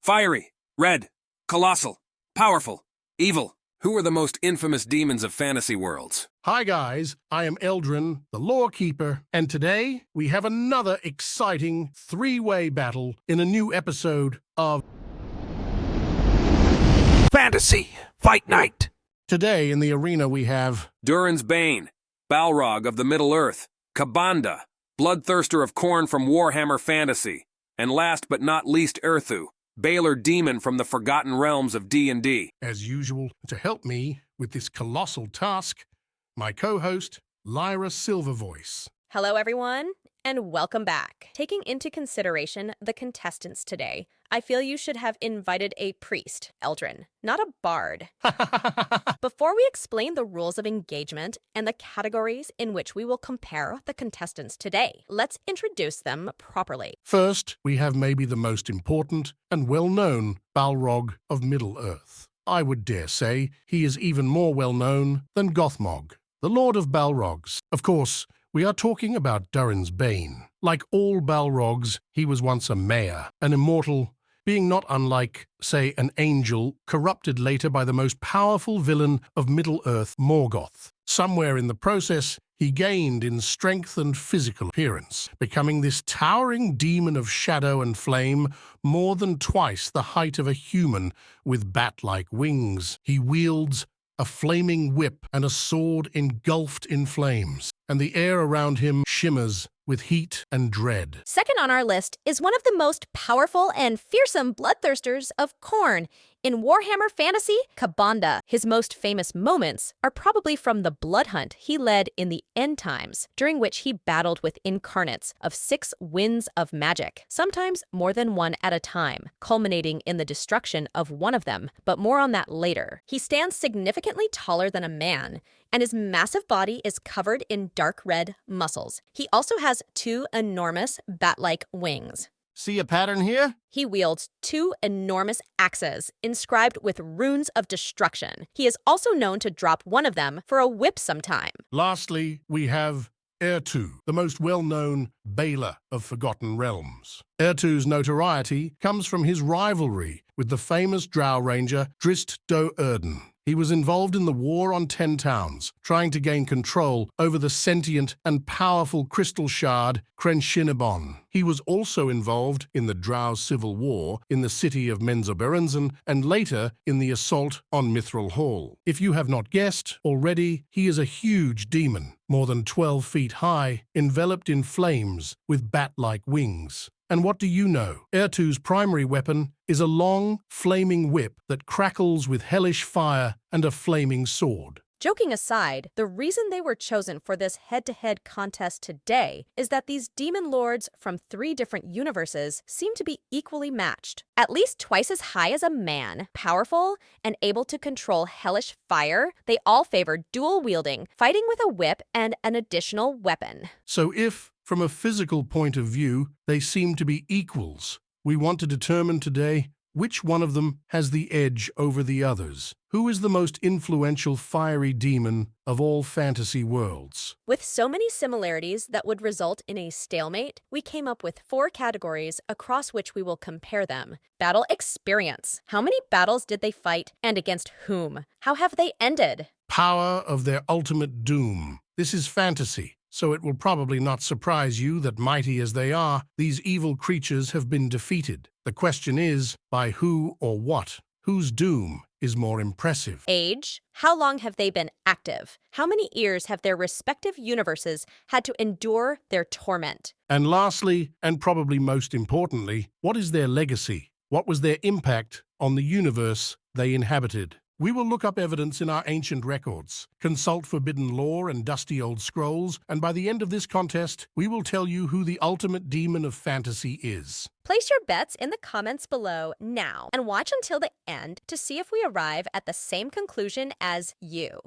Fiery, red, colossal, powerful, evil. Who are the most infamous demons of fantasy worlds? Hi guys, I am Durin, the Lore Keeper, and today we have another exciting three-way battle in a new episode of Fantasy Fight Night. Today in the arena we have Durin's Bane, Balrog of the Middle-earth, Kabanda, Bloodthirster of Khorne from Warhammer Fantasy, and last but not least Errtu, Baelor Demon from the Forgotten Realms of D&D. as usual, to help me with this colossal task, my co-host, Lyra Silvervoice. Hello, everyone, and welcome back. Taking into consideration the contestants today, I feel you should have invited a priest, Eldrin, not a bard. Before we explain the rules of engagement and the categories in which we will compare the contestants today, let's introduce them properly. First, we have maybe the most important and well-known Balrog of Middle-earth. I would dare say he is even more well-known than Gothmog, the Lord of Balrogs. Of course, we are talking about Durin's Bane. Like all Balrogs, he was once a mayor, an immortal, being not unlike, say, an angel, corrupted later by the most powerful villain of Middle-earth, Morgoth. Somewhere in the process, he gained in strength and physical appearance, becoming this towering demon of shadow and flame, more than twice the height of a human, with bat-like wings. He wields a flaming whip and a sword engulfed in flames, and the air around him shimmers with heat and dread. Second on our list is one of the most powerful and fearsome bloodthirsters of Khorne. In Warhammer Fantasy, Kabanda. His most famous moments are probably from the blood hunt he led in the End Times, during which he battled with incarnates of 6 winds of magic, sometimes more than one at a time, culminating in the destruction of one of them, but more on that later. He stands significantly taller than a man, and his massive body is covered in dark red muscles. He also has 2 enormous bat-like wings. See a pattern here? He wields 2 enormous axes inscribed with runes of destruction. He is also known to drop one of them for a whip sometime. Lastly, we have Errtu, the most well-known Baelor of Forgotten Realms. Errtu's notoriety comes from his rivalry with the famous drow ranger Drizzt Do'Urden. He was involved in the War on 10 Towns, trying to gain control over the sentient and powerful crystal shard Crenshinibon. He was also involved in the Drow Civil War in the city of Menzoberranzan and later in the assault on Mithril Hall. If you have not guessed already, he is a huge demon, more than 12 feet high, enveloped in flames with bat-like wings. And what do you know? Errtu's primary weapon is a long, flaming whip that crackles with hellish fire and a flaming sword. Joking aside, the reason they were chosen for this head-to-head contest today is that these demon lords from 3 different universes seem to be equally matched. At least twice as high as a man, powerful, and able to control hellish fire, they all favor dual wielding, fighting with a whip and an additional weapon. So if, from a physical point of view, they seem to be equals, we want to determine today which one of them has the edge over the others. Who is the most influential fiery demon of all fantasy worlds? With so many similarities that would result in a stalemate, we came up with 4 categories across which we will compare them. Battle experience. How many battles did they fight and against whom? How have they ended? Power of their ultimate doom. This is fantasy, so it will probably not surprise you that, mighty as they are, these evil creatures have been defeated. The question is, by who or what? Whose doom is more impressive? Age. How long have they been active? How many years have their respective universes had to endure their torment? And lastly, and probably most importantly, what is their legacy? What was their impact on the universe they inhabited? We will look up evidence in our ancient records, consult forbidden lore and dusty old scrolls, and by the end of this contest, we will tell you who the ultimate demon of fantasy is. Place your bets in the comments below now and watch until the end to see if we arrive at the same conclusion as you.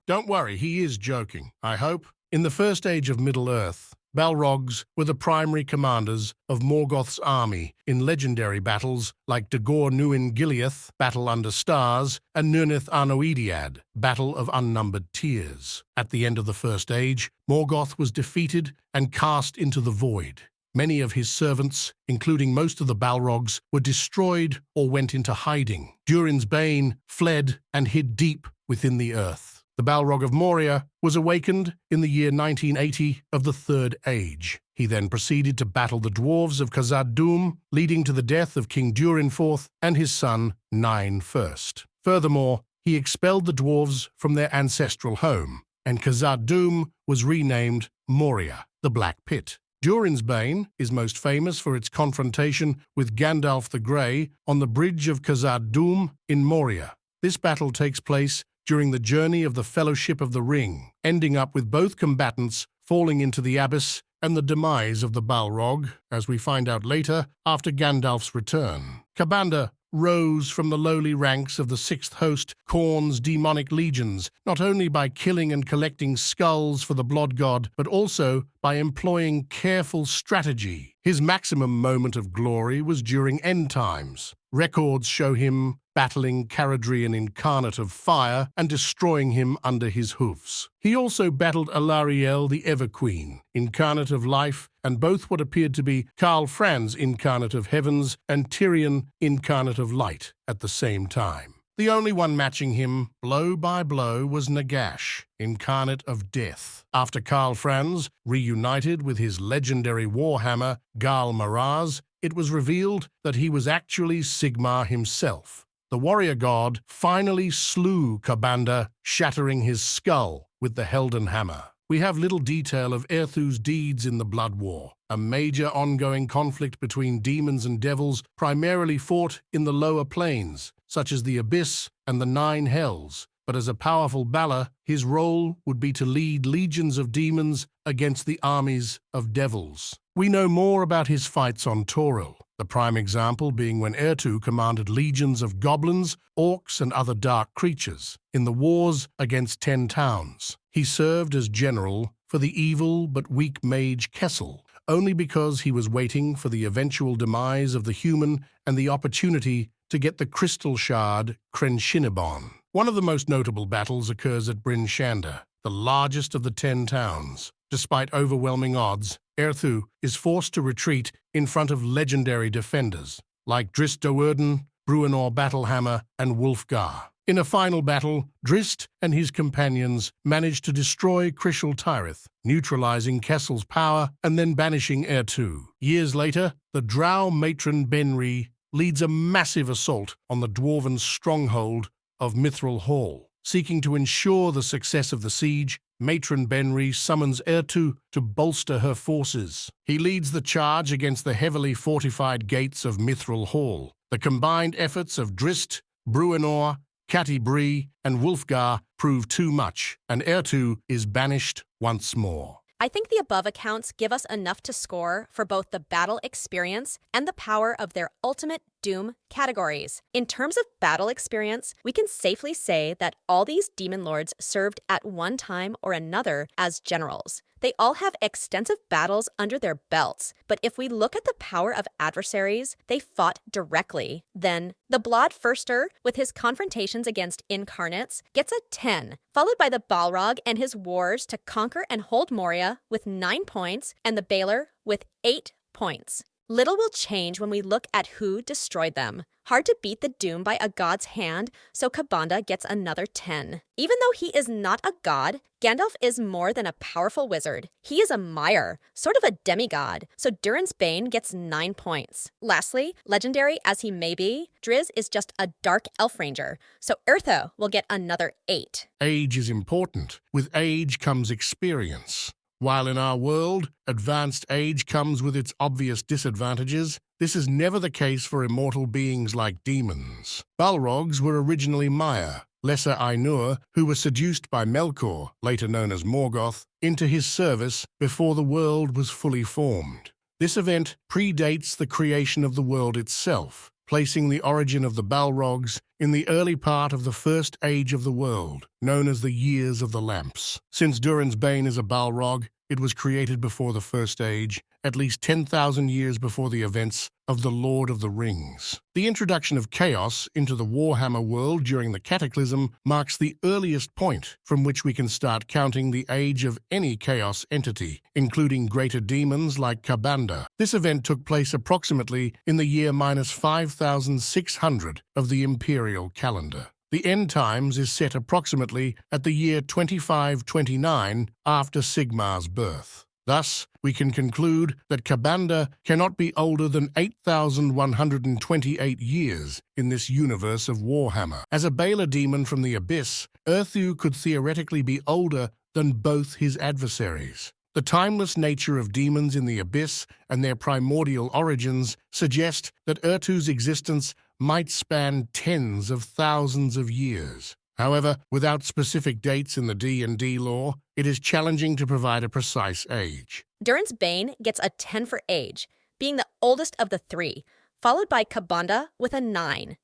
Don't worry, he is joking, I hope. In the first age of Middle-earth, Balrogs were the primary commanders of Morgoth's army in legendary battles like Dagor Nuin Gileath, Battle Under Stars, and Nirnaeth Arnoediad, Battle of Unnumbered Tears. At the end of the First Age, Morgoth was defeated and cast into the void. Many of his servants, including most of the Balrogs, were destroyed or went into hiding. Durin's Bane fled and hid deep within the earth. The Balrog of Moria was awakened in the year 1980 of the Third Age. He then proceeded to battle the dwarves of Khazad-dûm, leading to the death of King Durin IV and his son Nine first. Furthermore, he expelled the dwarves from their ancestral home, and Khazad-dûm was renamed Moria, the Black Pit. Durin's Bane is most famous for its confrontation with Gandalf the Grey on the bridge of Khazad-dûm in Moria. This battle takes place during the journey of the Fellowship of the Ring, ending up with both combatants falling into the abyss and the demise of the Balrog, as we find out later, after Gandalf's return. Ka'Bandha rose from the lowly ranks of the Sixth Host, Khorne's demonic legions, not only by killing and collecting skulls for the Blood God, but also by employing careful strategy. His maximum moment of glory was during End Times. Records show him battling Caradhrian Incarnate of Fire and destroying him under his hoofs. He also battled Alarielle the Everqueen, Incarnate of Life, and both what appeared to be Karl Franz, Incarnate of Heavens, and Tyrion, Incarnate of Light, at the same time. The only one matching him, blow by blow, was Nagash, Incarnate of Death. After Karl Franz reunited with his legendary warhammer, Ghal Maraz, it was revealed that he was actually Sigmar himself. The warrior god finally slew Ka'Bandha, shattering his skull with the Helden Hammer. We have little detail of Errtu's deeds in the Blood War, a major ongoing conflict between demons and devils primarily fought in the lower planes, such as the Abyss and the Nine Hells. But as a powerful Balor, his role would be to lead legions of demons against the armies of devils. We know more about his fights on Toril, the prime example being when Errtu commanded legions of goblins, orcs, and other dark creatures in the wars against 10 towns. He served as general for the evil but weak mage Kessel, only because he was waiting for the eventual demise of the human and the opportunity to get the crystal shard Crenshinibon. One of the most notable battles occurs at Bryn Shander, the largest of the 10 towns. Despite overwhelming odds, Errtu is forced to retreat in front of legendary defenders like Drizzt Do'Urden, Bruenor Battlehammer, and Wulfgar. In a final battle, Drizzt and his companions manage to destroy Crishal Tirith, neutralizing Kessel's power and then banishing Errtu. Years later, the Drow matron Benri leads a massive assault on the dwarven stronghold of Mithril Hall. Seeking to ensure the success of the siege, Matron Benri summons Errtu to bolster her forces. He leads the charge against the heavily fortified gates of Mithril Hall. The combined efforts of Drizzt, Bruenor, Catti-brie, and Wulfgar prove too much, and Errtu is banished once more. I think the above accounts give us enough to score for both the battle experience and the power of their ultimate Doom categories. In terms of battle experience, we can safely say that all these demon lords served at one time or another as generals. They all have extensive battles under their belts, but if we look at the power of adversaries they fought directly, then the Bloodthirster, with his confrontations against incarnates, gets a 10, followed by the Balrog and his wars to conquer and hold Moria with 9 points, and the Balor with 8 points. Little will change when we look at who destroyed them. Hard to beat the Doom by a god's hand, so Ka'Bandha gets another 10. Even though he is not a god, Gandalf is more than a powerful wizard. He is a Mire, sort of a demigod, so Durin's Bane gets 9 points. Lastly, legendary as he may be, Drizzt is just a dark elf ranger, so Errtu will get another 8. Age is important. With age comes experience. While in our world, advanced age comes with its obvious disadvantages, this is never the case for immortal beings like demons. Balrogs were originally Mire, lesser Ainur, who were seduced by Melkor, later known as Morgoth, into his service before the world was fully formed. This event predates the creation of the world itself, placing the origin of the Balrogs in the early part of the first age of the world, known as the Years of the Lamps. Since Durin's Bane is a Balrog, it was created before the First Age, at least 10,000 years before the events of The Lord of the Rings. The introduction of chaos into the Warhammer world during the Cataclysm marks the earliest point from which we can start counting the age of any chaos entity, including greater demons like Khabanda. This event took place approximately in the year minus 5,600 of the imperial calendar. The end times is set approximately at the year 2529 after Sigmar's birth. Thus, we can conclude that Khabanda cannot be older than 8,128 years in this universe of Warhammer. As a Baler demon from the Abyss, Errtu could theoretically be older than both his adversaries. The timeless nature of demons in the Abyss and their primordial origins suggest that Errtu's existence might span tens of thousands of years. However, without specific dates in the D&D lore, it is challenging to provide a precise age. Durin's Bane gets a 10 for age, being the oldest of the three, followed by Khabanda with a 9.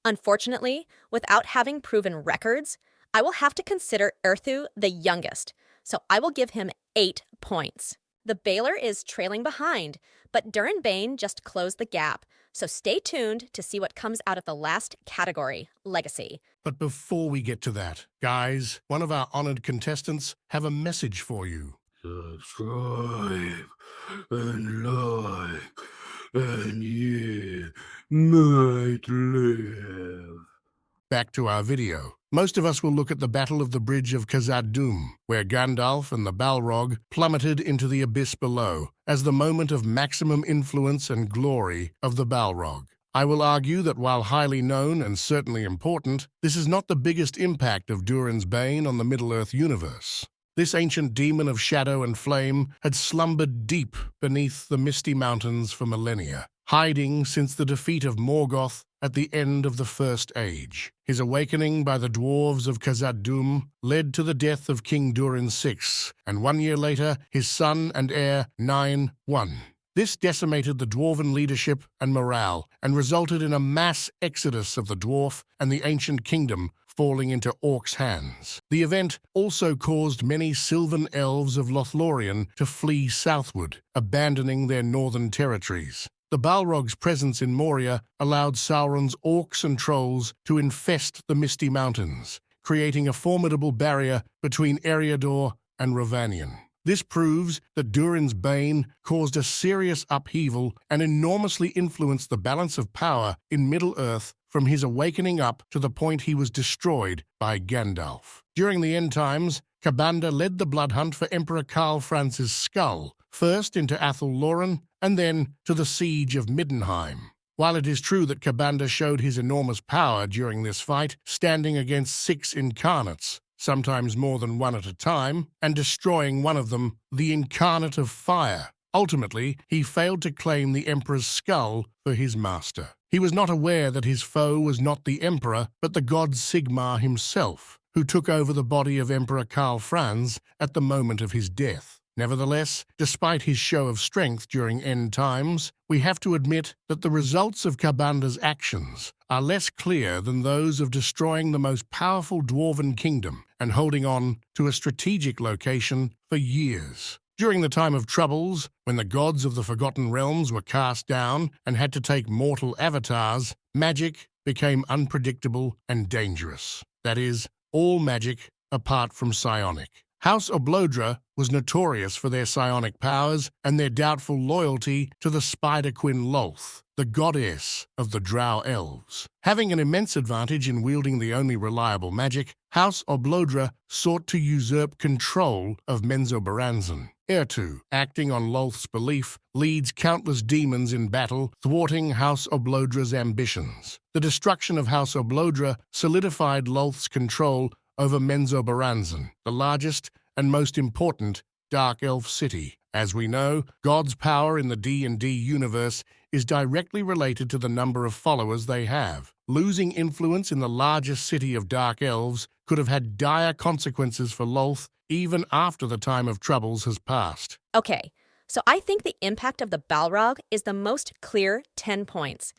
Unfortunately, without having proven records, I will have to consider Errtu the youngest, so I will give him 8 points. The Baler is trailing behind, but Durin Bane just closed the gap, so stay tuned to see what comes out of the last category, Legacy. But before we get to that, guys, one of our honored contestants have a message for you. Subscribe and like, and you might live. Back to our video. Most of us will look at the Battle of the Bridge of Khazad-dûm, where Gandalf and the Balrog plummeted into the abyss below, as the moment of maximum influence and glory of the Balrog. I will argue that while highly known and certainly important, this is not the biggest impact of Durin's Bane on the Middle-earth universe. This ancient demon of shadow and flame had slumbered deep beneath the misty mountains for millennia, hiding since the defeat of Morgoth at the end of the First Age. His awakening by the dwarves of Khazad-dûm led to the death of King Durin VI, and 1 year later, his son and heir, 9-1. This decimated the dwarven leadership and morale, and resulted in a mass exodus of the dwarf and the ancient kingdom falling into orcs' hands. The event also caused many Sylvan elves of Lothlorien to flee southward, abandoning their northern territories. The Balrog's presence in Moria allowed Sauron's orcs and trolls to infest the Misty Mountains, creating a formidable barrier between Eriador and Rhovanion. This proves that Durin's Bane caused a serious upheaval and enormously influenced the balance of power in Middle-earth from his awakening up to the point he was destroyed by Gandalf. During the end times, Khabanda led the blood hunt for Emperor Karl Franz's skull, first into Athel Loren and then to the siege of Middenheim. While it is true that Khabanda showed his enormous power during this fight, standing against 6 incarnates, sometimes more than one at a time, and destroying one of them, the Incarnate of Fire. Ultimately, he failed to claim the Emperor's skull for his master. He was not aware that his foe was not the Emperor, but the god Sigmar himself, who took over the body of Emperor Karl Franz at the moment of his death. Nevertheless, despite his show of strength during end times, we have to admit that the results of Khabanda's actions are less clear than those of destroying the most powerful dwarven kingdom and holding on to a strategic location for years. During the time of Troubles, when the gods of the Forgotten Realms were cast down and had to take mortal avatars, magic became unpredictable and dangerous. That is, all magic apart from psionic. House Oblodra was notorious for their psionic powers and their doubtful loyalty to the Spider-Queen Lolth, the goddess of the Drow elves. Having an immense advantage in wielding the only reliable magic, House Oblodra sought to usurp control of Menzoberranzan. Errtu, acting on Lolth's belief, leads countless demons in battle, thwarting House Oblodra's ambitions. The destruction of House Oblodra solidified Lolth's control over Menzoberranzan, the largest and most important Dark Elf city. As we know, God's power in the D&D universe is directly related to the number of followers they have. Losing influence in the largest city of Dark Elves could have had dire consequences for Lolth even after the time of Troubles has passed. Okay, so I think the impact of the Balrog is the most clear 10 points.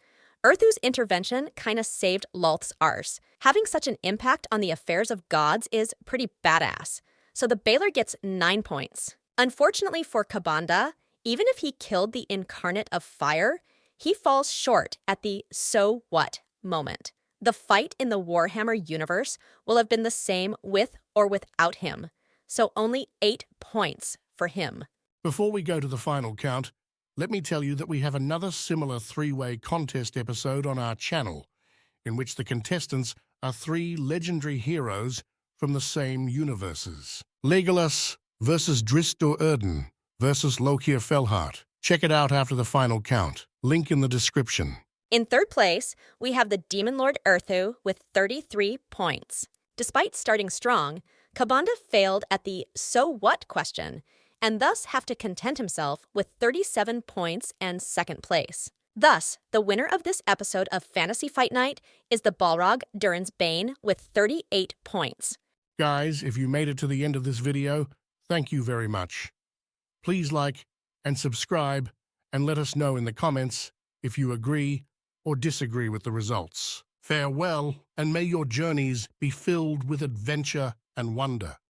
Errtu's intervention kinda saved Lolth's arse. Having such an impact on the affairs of gods is pretty badass. So the Baler gets 9 points. Unfortunately for Kabanda, even if he killed the incarnate of fire, he falls short at the so what moment. The fight in the Warhammer universe will have been the same with or without him, so only 8 points for him. Before we go to the final count, let me tell you that we have another similar three-way contest episode on our channel, in which the contestants are 3 legendary heroes from the same universes. Legolas versus Dristor Erden versus Lokir Felhart. Check it out after the final count. Link in the description. In third place, we have the Demon Lord Errtu with 33 points. Despite starting strong, Kabanda failed at the so what question, and thus have to content himself with 37 points and second place. Thus, the winner of this episode of Fantasy Fight Night is the Balrog Durin's Bane with 38 points. Guys, if you made it to the end of this video, thank you very much. Please like and subscribe and let us know in the comments if you agree or disagree with the results. Farewell, and may your journeys be filled with adventure and wonder.